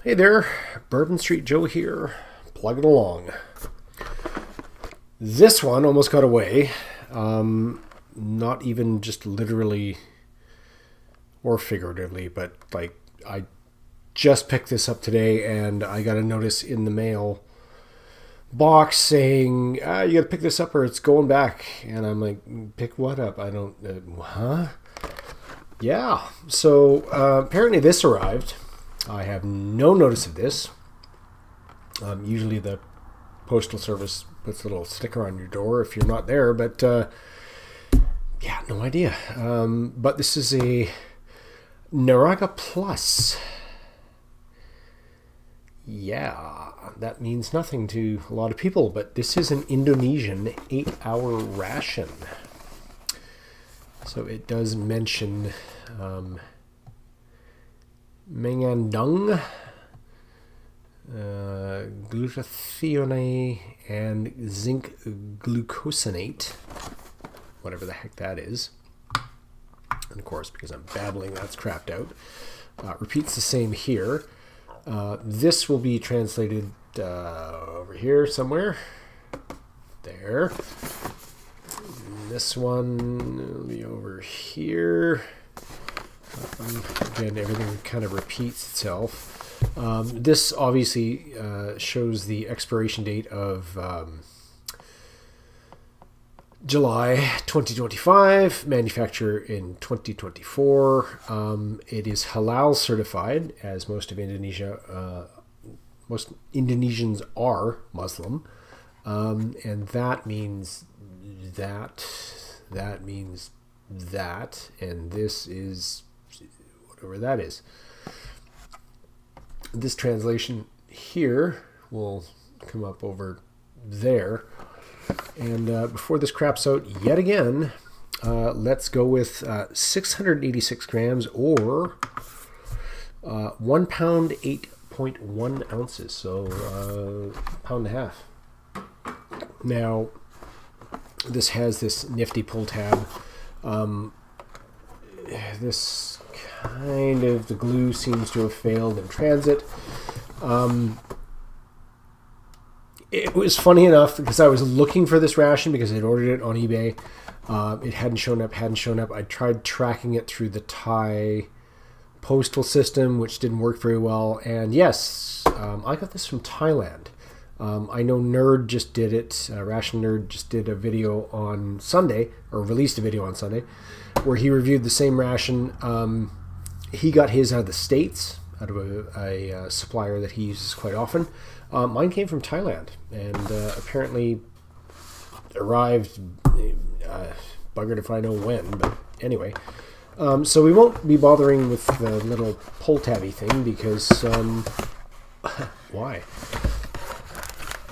Hey there, Bourbon Street Joe here, plugging along. This one almost got away, not even just literally or figuratively, but like I just picked this up today and I got a notice in the mail box saying, you gotta pick this up or it's going back. And I'm like, pick what up? I don't, huh? Yeah, so apparently this arrived. I have no notice of this. Usually the postal service puts a little sticker on your door if you're not there, but yeah, no idea. But this is a Naraga Plus. Yeah, that means nothing to a lot of people, but this is an Indonesian 8-hour ration. So it does mention mengandung, glutathione, and zinc glucosinate, whatever the heck that is. And of course, because I'm babbling, that's crapped out. Repeats the same here. This will be translated over here somewhere. There. This one will be over here. Again, everything kind of repeats itself. This obviously shows the expiration date of July 2025, manufacture in 2024. It is halal certified, as most of Indonesia, most Indonesians are Muslim, and that means that means that, and this is whatever that is. This translation here will come up over there. And before this craps out yet again, let's go with 686 grams or 1 pound 8.1 ounces, so pound and a half. Now, this has this nifty pull tab. This kind of, the glue seems to have failed in transit. It was funny enough because I was looking for this ration because I'd ordered it on eBay. It hadn't shown up. I tried tracking it through the Thai postal system, which didn't work very well. And yes, I got this from Thailand. I know Nerd just did it. Ration Nerd just did a video on Sunday, or released a video on Sunday, where he reviewed the same ration. He got his out of the States, out of a supplier that he uses quite often. Mine came from Thailand, and apparently arrived, buggered if I know when, but anyway. So we won't be bothering with the little pull tabby thing because, why?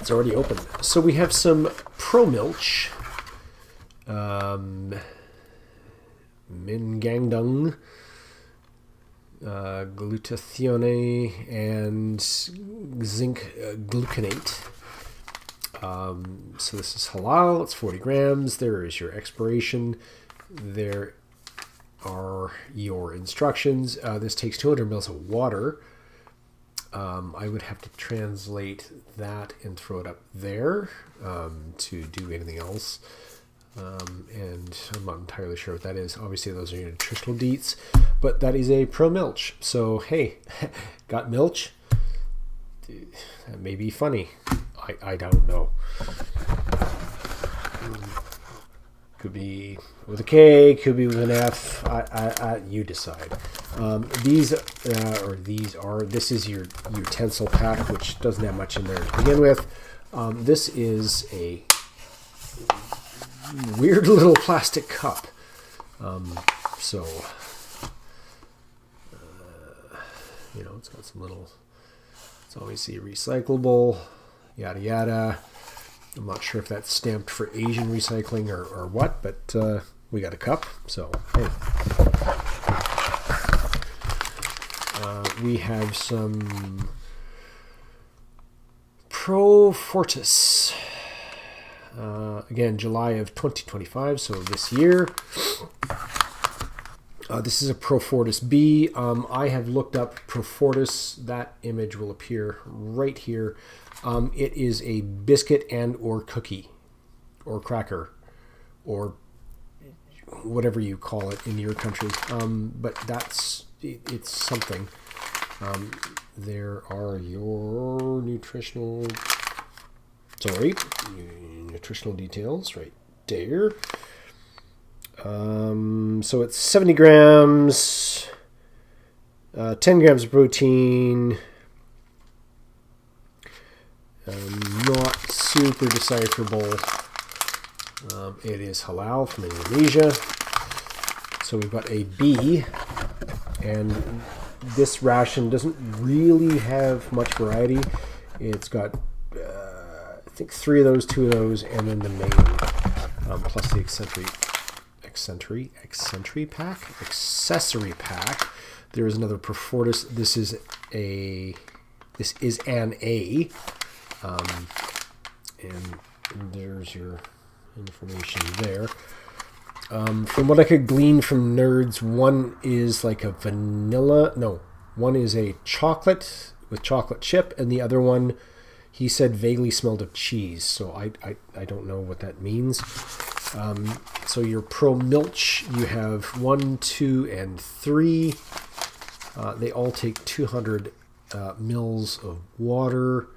It's already open. So we have some Pro Milch, mengandung, glutathione, and zinc gluconate. So this is halal. It's 40 grams. There is your expiration. There are your instructions. This takes 200 mils of water. I would have to translate that and throw it up there to do anything else. And I'm not entirely sure what that is. Obviously, those are your nutritional deets, but that is a Pro Milch. So, hey, got milch? That may be funny. I don't know. Could be with a K, could be with an F. You decide. This is your utensil pack, which doesn't have much in there to begin with. This is a weird little plastic cup. It's got some little, it's obviously recyclable, yada yada. I'm not sure if that's stamped for Asian recycling or what, but we got a cup, so hey. We have some Pro Fortis. Again, July of 2025, so this year. This is a Profortis B. I have looked up Profortis. That image will appear right here. It is a biscuit and or cookie or cracker or whatever you call it in your country. But it's something. There are your nutritional details right there. So it's 70 grams, 10 grams of protein, not super decipherable. It is halal from Indonesia. So we've got a B, and this ration doesn't really have much variety. It's got, I think 3 of those, 2 of those, and then the main, plus the accessory pack. There is another Profortis. This is an A, and there's your information there. From what I could glean from Nerds, one is like a one is a chocolate with chocolate chip, and the other one, he said, vaguely smelled of cheese. So I don't know what that means. So your Pro Milch, you have 1, 2, and 3. They all take 200 mils of water.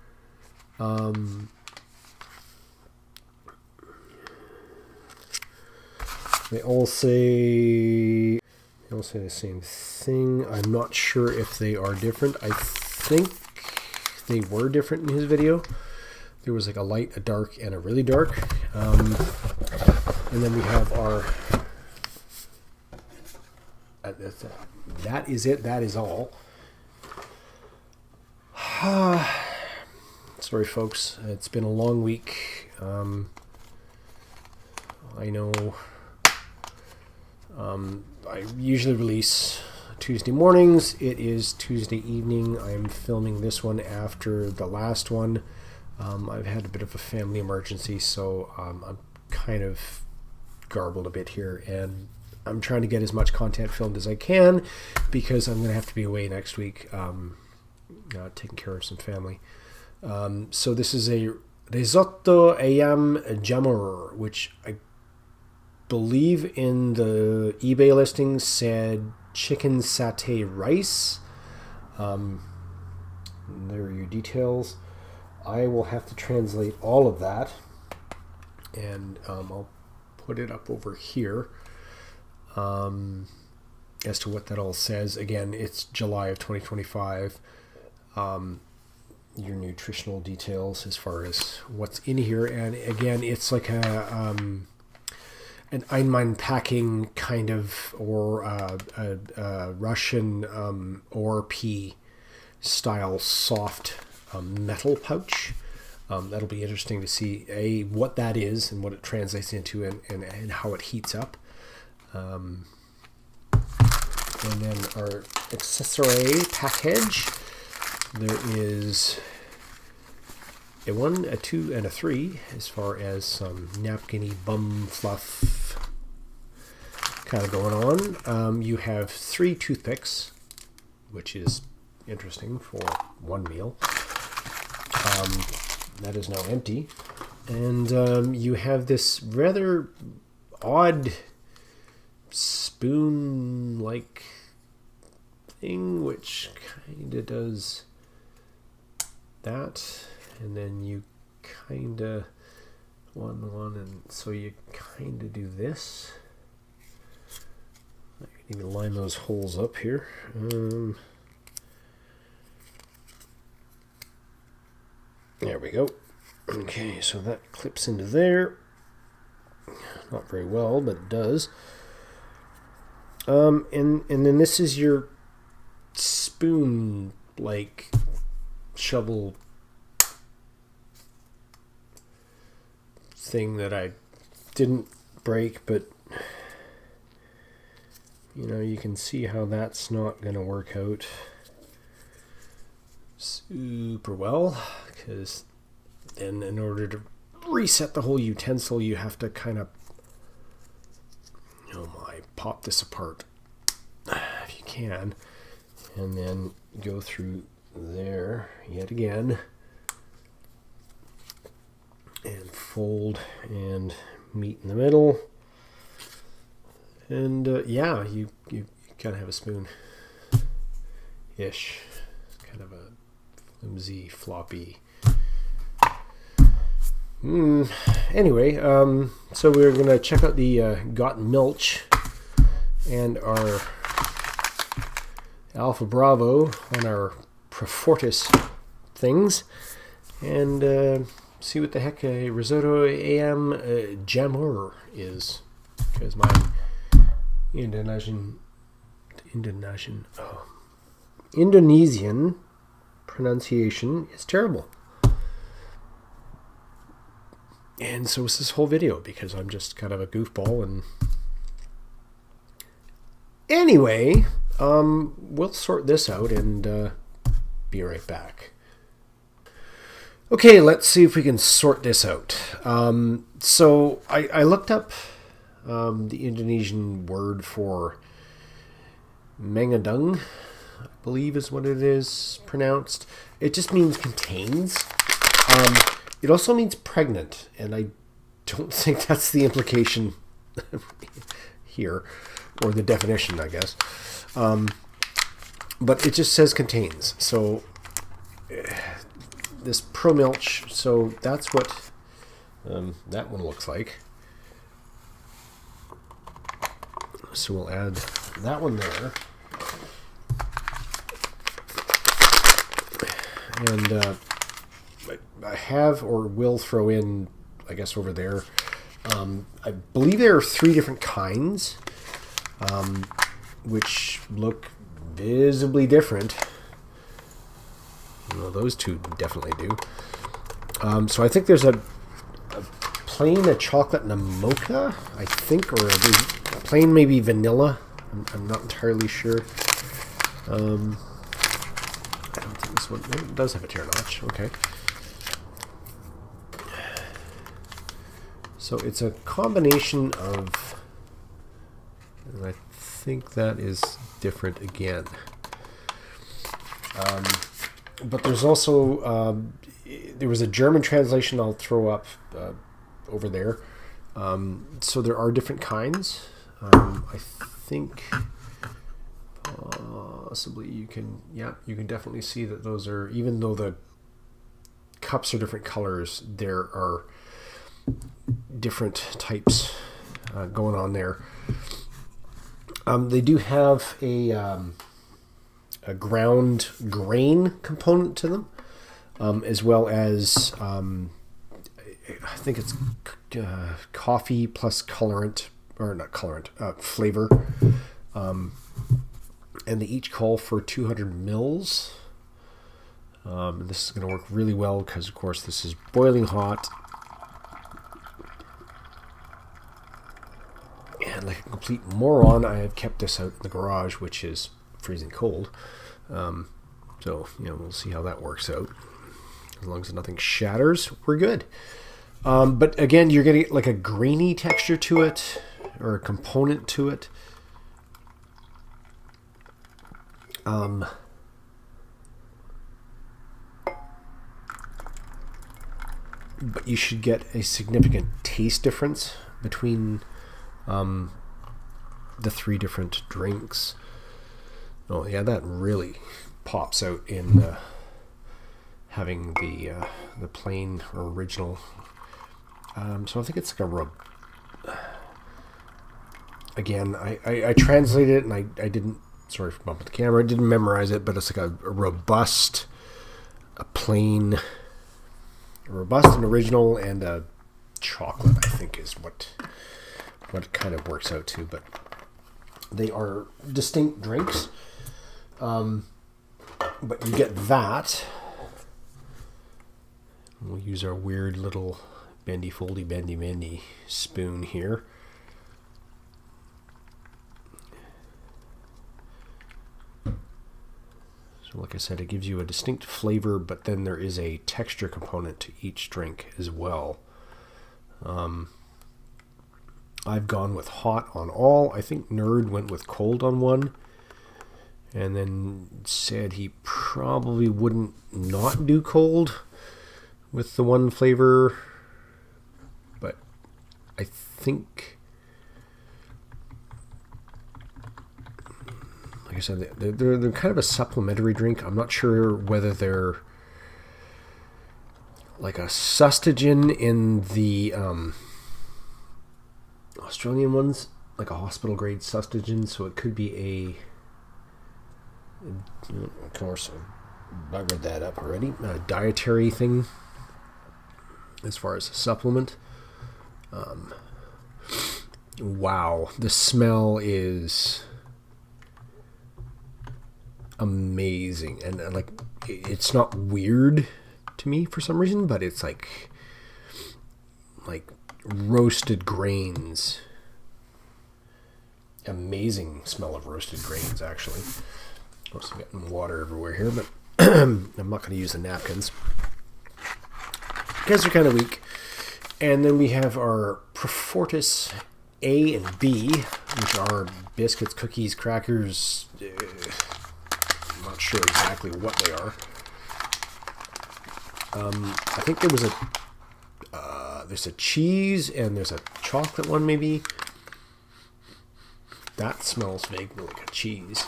They all say the same thing. I'm not sure if they are different. I think they were different in his video. There was like a light, a dark, and a really dark. And then we have our... that is it. That is all. Sorry, folks. It's been a long week. I know... I usually release Tuesday mornings. It is Tuesday evening. I'm filming this one after the last one. I've had a bit of a family emergency, so I'm kind of garbled a bit here, and I'm trying to get as much content filmed as I can because I'm going to have to be away next week, taking care of some family. So this is a risotto ayam jamur, which I believe in the eBay listing said chicken satay rice. There are your details. I will have to translate all of that, and I'll put it up over here as to what that all says. Again, it's July of 2025. Your nutritional details as far as what's in here, and again, it's like a an Einmann packing kind of, or a Russian ORP style soft metal pouch. That'll be interesting to see what that is and what it translates into, and how it heats up. And then our accessory package. There is a 1, a 2, and a 3 as far as some napkin-y bum fluff kind of going on. You have 3 toothpicks, which is interesting for one meal. That is now empty. And you have this rather odd spoon-like thing, which kind of does that. And then you kind of one, and so you kind of do this. I can even line those holes up here. There we go. Okay, so that clips into there. Not very well, but it does. And then this is your spoon-like shovel thing that I didn't break, but you can see how that's not going to work out super well, because then in order to reset the whole utensil, you have to kind of pop this apart. can, and then go through there yet again, and fold and meet in the middle, and yeah, you kind of have a spoon ish. It's kind of a flimsy, floppy. Anyway, so we're gonna check out the Got Milch and our Alpha Bravo on our Profortis things, and see what the heck a risotto AM jamur is, because my Indonesian pronunciation is terrible. And so is this whole video, because I'm just kind of a goofball. And anyway, we'll sort this out and be right back. Okay, let's see if we can sort this out. So I looked up the Indonesian word for mengandung, I believe is what it is pronounced. It just means contains. It also means pregnant, and I don't think that's the implication here, or the definition, I guess. But it just says contains. So this Pro Milch, so that's what that one looks like. So we'll add that one there. And I have or will throw in, I guess, over there. I believe there are 3 different kinds, which look visibly different. Well, those 2 definitely do. So I think there's a plain, a chocolate, and a mocha, I think, or a plain maybe vanilla. I'm not entirely sure. I don't think this one it does have a tear notch. Okay. So it's a combination of, and I think that is different again. But there's also, there was a German translation I'll throw up over there. So there are different kinds. I think possibly you can definitely see that those are, even though the cups are different colors, there are different types going on there. They do have a ground grain component to them, as well as I think it's coffee plus colorant, or not colorant, flavor. And they each call for 200 mils. And this is going to work really well because, of course, this is boiling hot. And like a complete moron, I have kept this out in the garage, which is freezing cold. So, we'll see how that works out. As long as nothing shatters, we're good. But again, you're getting like a grainy texture to it, or a component to it. But you should get a significant taste difference between the 3 different drinks. Oh yeah, that really pops out in having the plain or original. So I think it's like a again, I translated it, and I didn't, sorry for bumping the camera, I didn't memorize it, but it's like a robust, a plain, a robust and original, and a chocolate, I think, is what it kind of works out to. But they are distinct drinks. But you get that. We'll use our weird little bendy foldy bendy spoon here. So like I said, it gives you a distinct flavor, but then there is a texture component to each drink as well. I've gone with hot on all. I think Nerd went with cold on one. and then said he probably wouldn't not do cold with the one flavor, but I think, like I said, they're kind of a supplementary drink. I'm not sure whether they're like a sustagen in the Australian ones, like a hospital grade sustagen, so it could be of course, I read that up already, a dietary thing as far as a supplement. Wow, the smell is amazing, and like it's not weird to me for some reason, but it's like roasted grains. Amazing smell of roasted grains, actually. Of course, I'm getting water everywhere here, but I'm not going to use the napkins because they're kind of weak. And then we have our Profortis A and B, which are biscuits, cookies, crackers. I'm not sure exactly what they are. I think there was there's a cheese and there's a chocolate one, maybe. That smells vaguely like a cheese.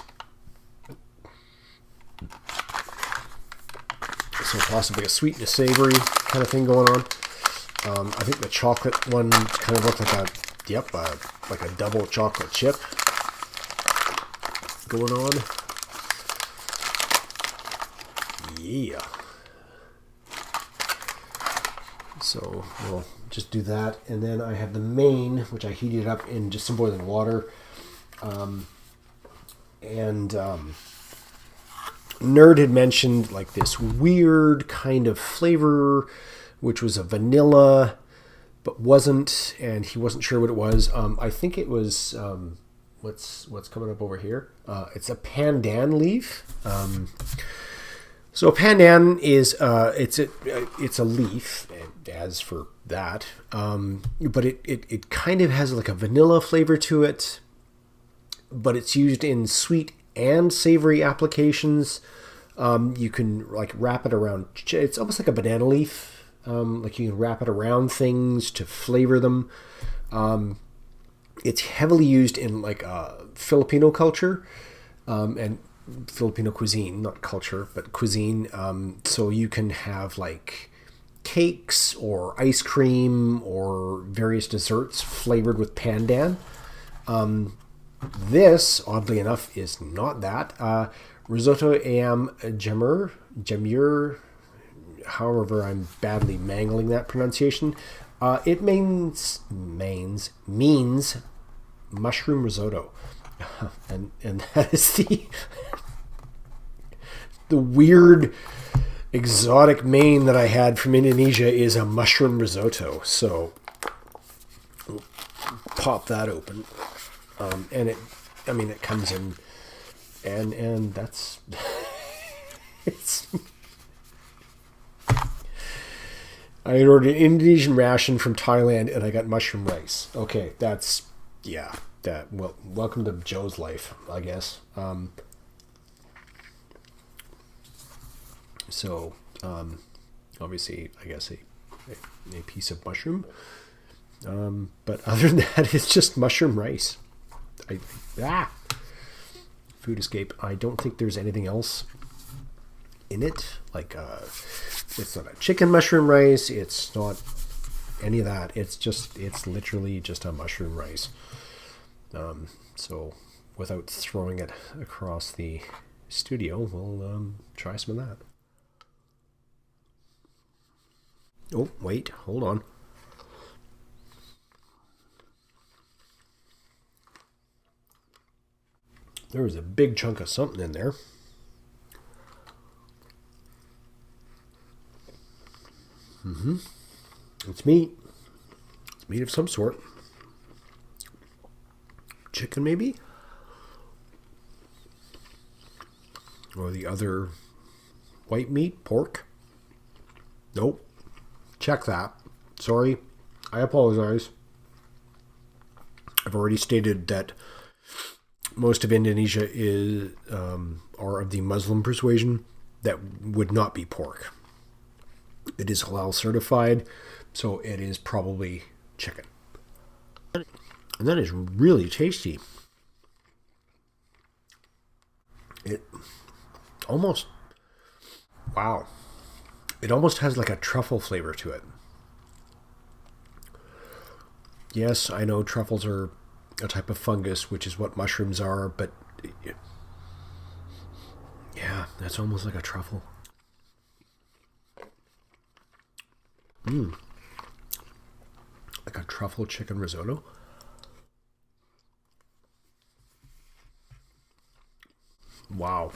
So possibly a sweet and a savory kind of thing going on. I think the chocolate one kind of looked like like a double chocolate chip going on. Yeah. So we'll just do that. And then I have the main, which I heated up in just some boiling water. Nerd had mentioned like this weird kind of flavor, which was a vanilla, but wasn't, and he wasn't sure what it was. I think it was, what's coming up over here? It's a pandan leaf. So a pandan is it's a leaf, as for that, but it kind of has like a vanilla flavor to it, but it's used in sweet and savory applications. You can like wrap it around. It's almost like a banana leaf. Like you can wrap it around things to flavor them. It's heavily used in like Filipino culture and Filipino cuisine, not culture, but cuisine. So you can have like cakes or ice cream or various desserts flavored with pandan. This, oddly enough, is not that. Risotto ayam jamur, however I'm badly mangling that pronunciation. It means mushroom risotto. And that is the weird exotic main that I had from Indonesia is a mushroom risotto. So we'll pop that open. And it comes in, and that's, it's, I had ordered an Indonesian ration from Thailand and I got mushroom rice. Okay. Welcome to Joe's life, I guess. Obviously, I guess a piece of mushroom. But other than that, it's just mushroom rice. Food escape. I don't think there's anything else in it. Like, it's not a chicken mushroom rice. It's not any of that. It's literally just a mushroom rice. So without throwing it across the studio, we'll try some of that. Oh, wait, hold on. There was a big chunk of something in there. It's meat. It's meat of some sort. Chicken, maybe? Or the other white meat, pork? Nope. Check that. Sorry. I apologize. I've already stated that most of Indonesia is are of the Muslim persuasion, that would not be pork. It is halal certified, so it is probably chicken. And that is really tasty. It almost, wow. It almost has like a truffle flavor to it. Yes, I know truffles are a type of fungus, which is what mushrooms are, but yeah, that's almost like a truffle. Like a truffle chicken risotto. Wow.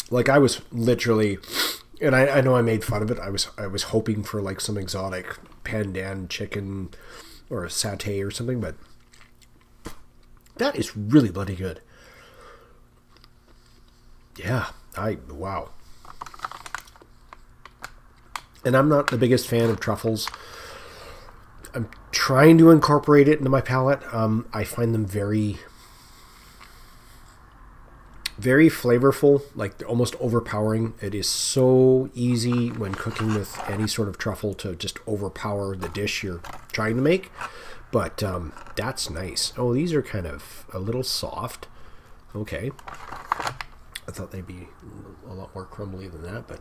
Like I was literally, and I know I made fun of it. I was hoping for like some exotic pandan chicken or a satay or something, but that is really bloody good. Yeah, wow. And I'm not the biggest fan of truffles. I'm trying to incorporate it into my palate. I find them very, very flavorful, like almost overpowering. It is so easy when cooking with any sort of truffle to just overpower the dish you're trying to make. But that's nice. Oh, these are kind of a little soft. Okay. I thought they'd be a lot more crumbly than that, but...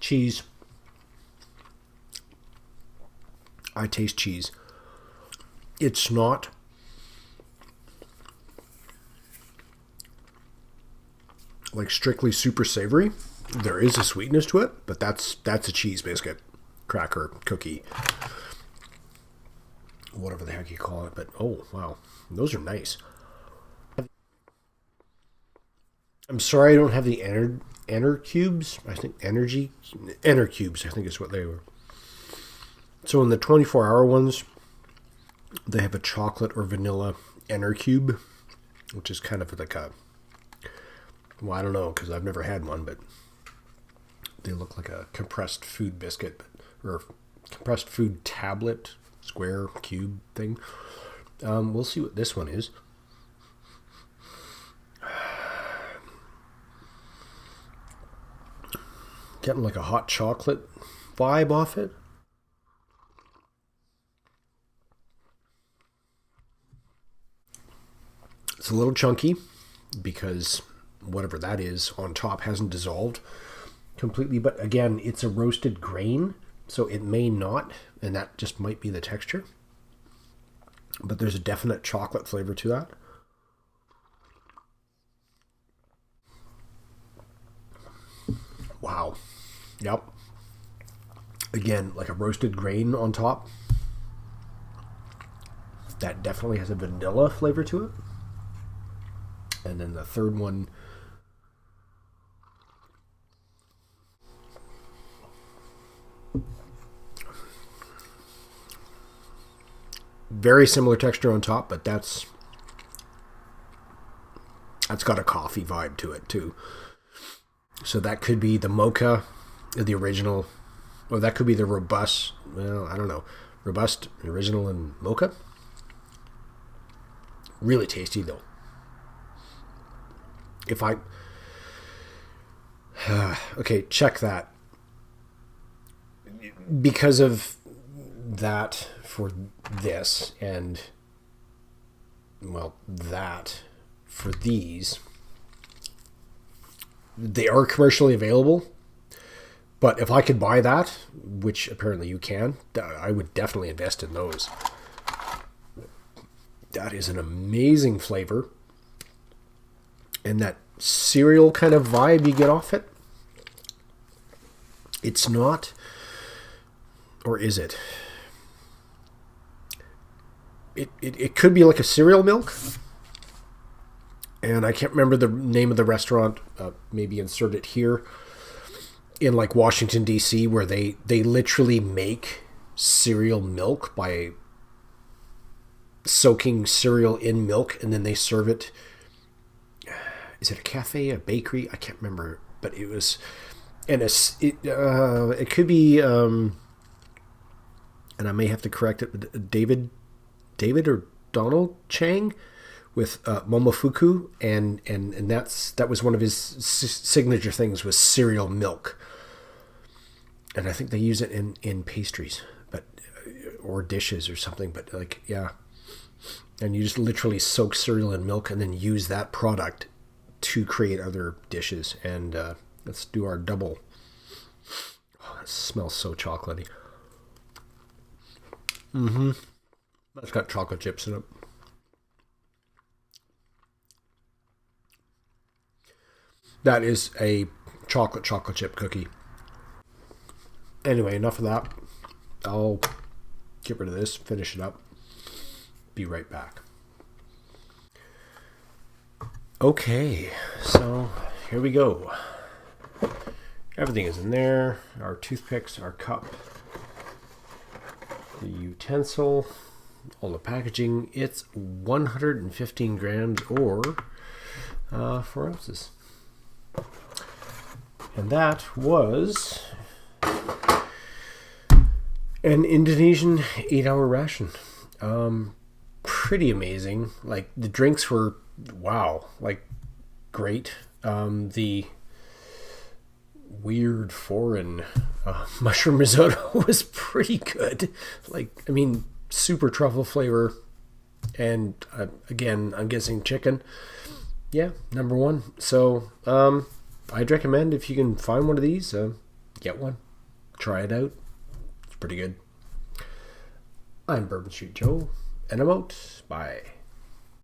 Cheese. I taste cheese. It's not like strictly super savory. There is a sweetness to it, but that's a cheese biscuit, cracker, cookie, whatever the heck you call it. But oh wow, those are nice. I'm sorry I don't have the Enter cubes. I think Enter cubes, I think is what they were. So in the 24-hour ones, they have a chocolate or vanilla Enter cube, which is kind of like a, well, I don't know because I've never had one, but they look like a compressed food biscuit or compressed food tablet, square cube thing. We'll see what this one is. Getting like a hot chocolate vibe off it. It's a little chunky because whatever that is on top hasn't dissolved completely. But again, it's a roasted grain, so it may not, and that just might be the texture. But there's a definite chocolate flavor to that. Wow. Yep. Again, like a roasted grain on top. That definitely has a vanilla flavor to it. And then the third one, very similar texture on top, but that's got a coffee vibe to it too. So that could be the mocha, the original, or that could be the robust. Well, I don't know, robust, original, and mocha. Really tasty though. If I okay, check that. Because of that for this and well, that for these, they are commercially available. But if I could buy that, which apparently you can, I would definitely invest in those. That is an amazing flavor. And that cereal kind of vibe you get off it. It's not, or is it? It could be like a cereal milk. And I can't remember the name of the restaurant. Maybe insert it here. In like Washington, D.C., where they literally make cereal milk by soaking cereal in milk and then they serve it. Is it a cafe, a bakery? I can't remember, but it was, and it could be and I may have to correct it, but David or Donald Chang with Momofuku, and that was one of his signature things, was cereal milk, and I think they use it in pastries, but or dishes or something. But like, yeah, and you just literally soak cereal in milk and then use that product to create other dishes. And let's do our double. Oh, it smells so chocolatey. That's got chocolate chips in it. That is a chocolate chip cookie. Anyway, enough of that. I'll get rid of this, finish it up. Be right back. Okay, so here we go. Everything is in there. Our toothpicks, our cup, the utensil, all the packaging. It's 115 grams or 4 ounces. And that was an Indonesian 8-hour ration. Pretty amazing. Like, the drinks were, wow, like, great. The weird foreign mushroom risotto was pretty good. Like, I mean, super truffle flavor. And again, I'm guessing chicken. Yeah, number one. So, I'd recommend, if you can find one of these, get one. Try it out. It's pretty good. I'm Bourbon Street Joe, and I'm out. Bye.